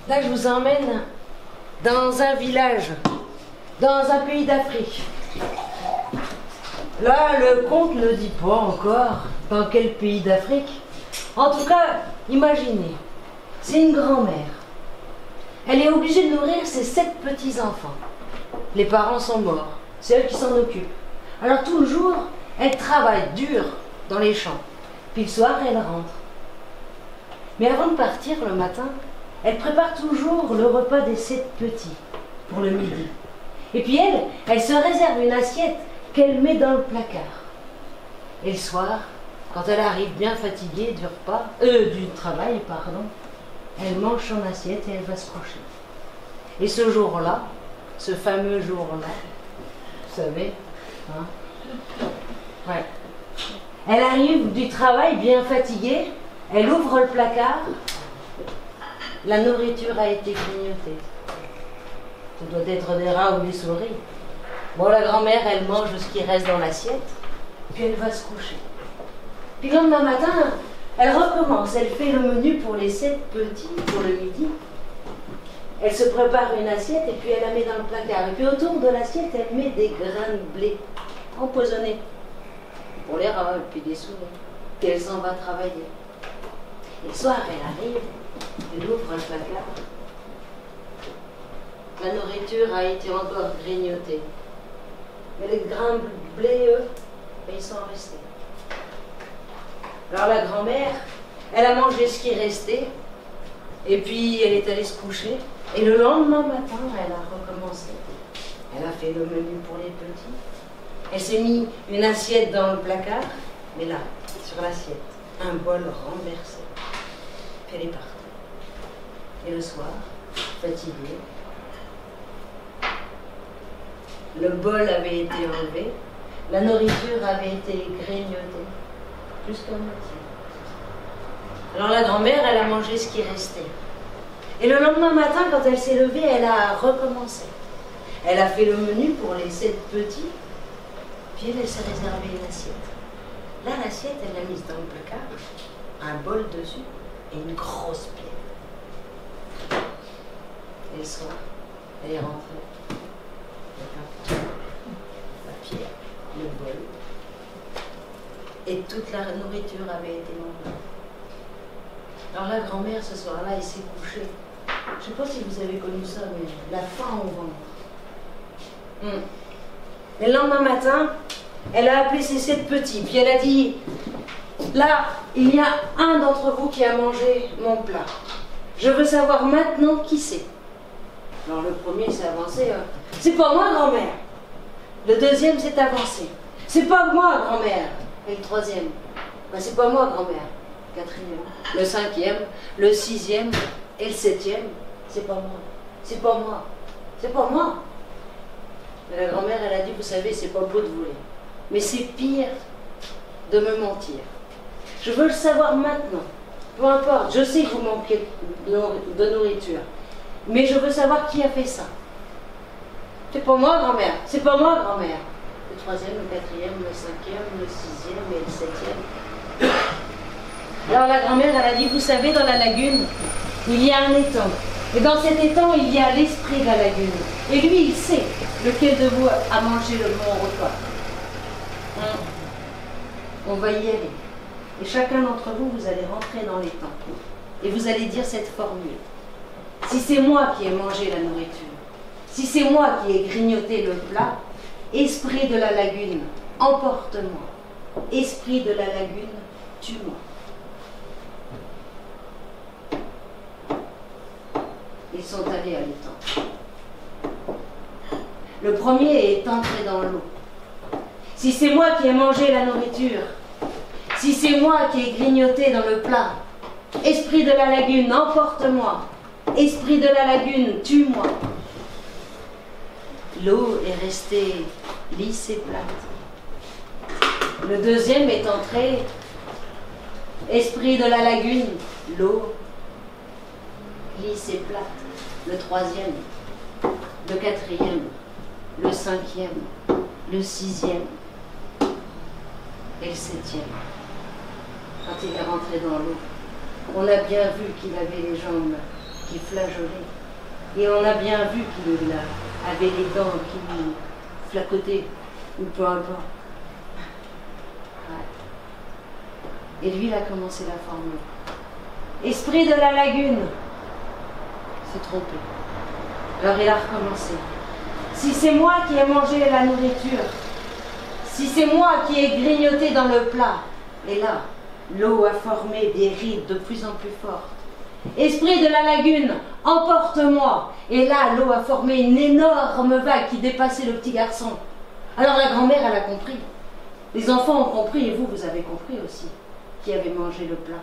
Là, je vous emmène dans un village, dans un pays d'Afrique. Là, le conte ne dit pas encore dans quel pays d'Afrique. En tout cas, imaginez, c'est une grand-mère. Elle est obligée de nourrir ses 7 petits-enfants. Les parents sont morts, c'est elle qui s'en occupe. Alors tout le jour, elle travaille dur dans les champs. Puis le soir, elle rentre. Mais avant de partir le matin, elle prépare toujours le repas des 7 petits pour le midi. Et puis elle se réserve une assiette qu'elle met dans le placard. Et le soir, quand elle arrive bien fatiguée du travail, elle mange son assiette et elle va se coucher. Et ce jour-là, ce fameux jour-là, vous savez, hein, ouais. Elle arrive du travail bien fatiguée, elle ouvre le placard, la nourriture a été grignotée. Ça doit être des rats ou des souris. Bon, la grand-mère, elle mange ce qui reste dans l'assiette, puis elle va se coucher. Puis le lendemain matin, elle recommence, elle fait le menu pour les 7 petits, pour le midi. Elle se prépare une assiette et puis elle la met dans le placard. Et puis autour de l'assiette, elle met des grains de blé empoisonnés pour les rats et puis des souris. Puis elle s'en va travailler. Et le soir, elle arrive, elle ouvre le placard. La nourriture a été encore grignotée. Mais les grains de blé, eux, ils sont restés. Alors la grand-mère, elle a mangé ce qui restait, et puis elle est allée se coucher, et le lendemain matin, elle a recommencé. Elle a fait le menu pour les petits. Elle s'est mis une assiette dans le placard, mais là, sur l'assiette, un bol renversé. Puis elle est partie. Et le soir, fatiguée, le bol avait été enlevé, la nourriture avait été grignotée, jusqu'à moitié. Alors la grand-mère, elle a mangé ce qui restait. Et le lendemain matin, quand elle s'est levée, elle a recommencé. Elle a fait le menu pour les 7 petits, puis elle s'est réservé une assiette. Là, l'assiette, elle l'a mise dans le placard, un bol dessus et une grosse pierre. Et le soir, elle est rentrée. La pierre, le bol, et toute la nourriture avait été mangée. Alors la grand-mère, ce soir-là, elle s'est couchée. Je ne sais pas si vous avez connu ça, mais la faim au ventre. Et le lendemain matin, elle a appelé ses 7 petits, puis elle a dit, là, il y a un d'entre vous qui a mangé mon plat. Je veux savoir maintenant qui c'est. Alors le premier s'est avancé, c'est pas moi, grand-mère. Le deuxième s'est avancé, c'est pas moi, grand-mère. Et le troisième, ben, c'est pas moi, grand-mère. Quatrième, le 5e, le 6e et le 7e, c'est pas moi. C'est pas moi. C'est pas moi. Mais la grand-mère, elle a dit, vous savez, c'est pas beau de voler. Mais c'est pire de me mentir. Je veux le savoir maintenant. Peu importe, je sais que vous manquez de nourriture. Mais je veux savoir qui a fait ça. C'est pas moi, grand-mère. C'est pas moi, grand-mère. Le 3e, le 4e, le 5e, le 6e et le 7e. Alors la grand-mère, elle a dit, vous savez, dans la lagune, il y a un étang. Et dans cet étang, il y a l'esprit de la lagune. Et lui, il sait lequel de vous a mangé le bon repas. On va y aller. Et chacun d'entre vous, vous allez rentrer dans l'étang. Et vous allez dire cette formule. Si c'est moi qui ai mangé la nourriture, si c'est moi qui ai grignoté le plat, esprit de la lagune, emporte-moi. Esprit de la lagune, tue-moi. Ils sont allés à l'étang. Le premier est entré dans l'eau. Si c'est moi qui ai mangé la nourriture, si c'est moi qui ai grignoté dans le plat, esprit de la lagune, emporte-moi. Esprit de la lagune, tue-moi. L'eau est restée lisse et plate. Le deuxième est entré. Esprit de la lagune, l'eau lisse et plate. Le troisième, le quatrième, le 5e, le 6e et le 7e. Quand il est rentré dans l'eau, on a bien vu qu'il avait les jambes qui flageolait. Et on a bien vu qu'il avait les dents qui flacotaient, ou peu importe. Ouais. Et lui, il a commencé la formule. Esprit de la lagune. Il s'est trompé. Alors il a recommencé. Si c'est moi qui ai mangé la nourriture, si c'est moi qui ai grignoté dans le plat, et là, l'eau a formé des rides de plus en plus fortes. Esprit de la lagune, emporte-moi. Et là, l'eau a formé une énorme vague qui dépassait le petit garçon. Alors la grand-mère, elle a compris. Les enfants ont compris, et vous, vous avez compris aussi, qui avait mangé le plat.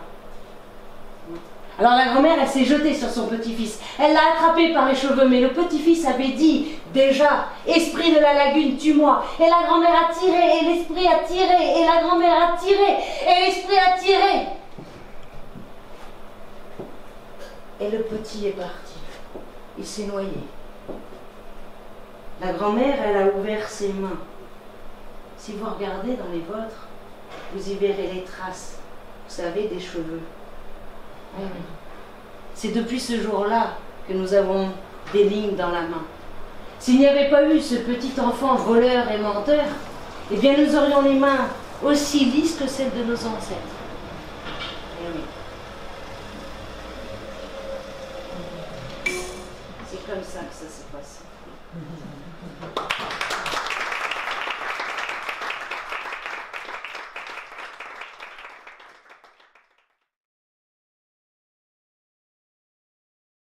Alors la grand-mère, elle s'est jetée sur son petit-fils. Elle l'a attrapé par les cheveux, mais le petit-fils avait dit déjà, esprit de la lagune, tue-moi. Et la grand-mère a tiré, et l'esprit a tiré, et la grand-mère a tiré, et l'esprit a tiré. Et le petit est parti. Il s'est noyé. La grand-mère, elle a ouvert ses mains. Si vous regardez dans les vôtres, vous y verrez les traces, vous savez, des cheveux. Oui. C'est depuis ce jour-là que nous avons des lignes dans la main. S'il n'y avait pas eu ce petit enfant voleur et menteur, eh bien nous aurions les mains aussi lisses que celles de nos ancêtres. Eh oui. C'est comme ça que ça s'est passé.